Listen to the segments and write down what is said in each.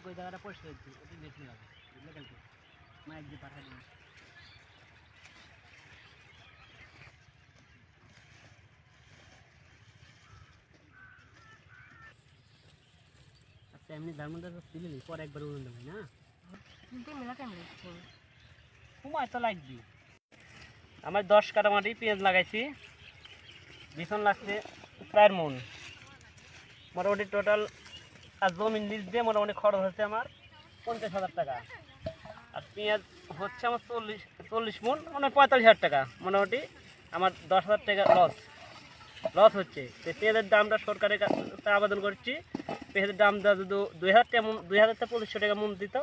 ওই জায়গাটা পরিষ্কার হচ্ছে ওটি বেশি লাগে কালকে মাইক দিয়ে পাঠাই দিন। আচ্ছা এমনি ধানমন্ডা দিলি পরে একবার উড়ন দেবে না সময় তো লাগবে। আমার 10 কাটা মাটি পেঁয়াজ লাগাইছি, বিছন লাগছে প্রায় মন, মোটামুটি টোটাল আর জমিন লিজ দিয়ে মোটামুটি খরচ হচ্ছে আমার 50,000 টাকা। আর পেঁয়াজ হচ্ছে আমার 40 মন মানে 45,000 টাকা, মোটামুটি আমার 10,000 টাকা লস হচ্ছে। তো পেঁয়াজের দামটা সরকারের কাছে আবেদন করছি, পেঁয়াজের দামটা যদি 2,000 টাকা 2,000 থেকে 2,500 টাকা মন দিত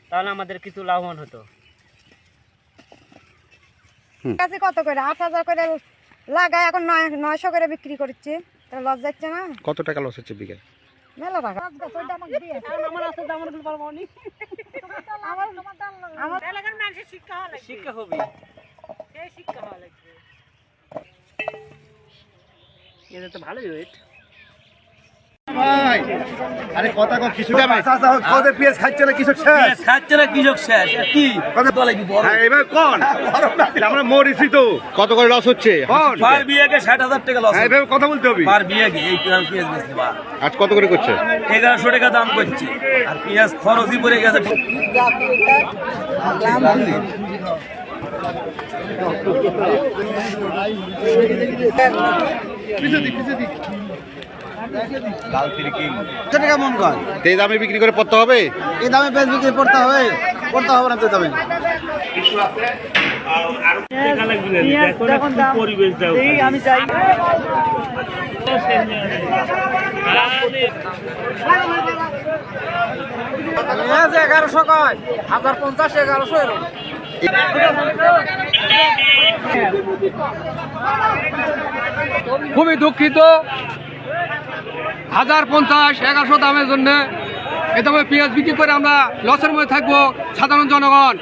তাহলে আমাদের কিছু লাভবান হতো। কাছে কত করে 8,000 করে লাগায় এখন 900 করে বিক্রি করছে, তাহলে লস যাচ্ছে না? কত টাকা লস হচ্ছে বিঘায়? মেলা টাকা। আমার এলাকার মানুষের শিক্ষা হবে, এটা তো ভালোই রেট। ভাই আরে কথা কম কিছু ভাই চাচা কত পেঁয়াজ খাচ্ছে না কৃষক শেষ কি হ্যাঁ এবার কোন আমরা মরিছি তো কত করে লস হচ্ছে পার বিয়াকে 60,000 টাকা লস। হ্যাঁ এভাবে কথা বলতে হবে। পার বিয়াকে এই পেঁয়াজ বেচতে বা আজ কত করে করছে? 1100 টাকা দাম করছে, আর পেঁয়াজ খরচই পড়ে গেছে। এই দামে বিক্রি করে পড়তে হবে, এই দামে পেঁয়াজ বিক্রি করতে হবে না তো দামে। আমি চাই পেঁয়াজ 1100 কয় 1050 1100 এরকম। খুবই দুঃখিত, 1050-1100 দামের জন্য এই দামে পেঁয়াজ বিক্রি করে আমরা লসের মধ্যে থাকবো সাধারণ জনগণ।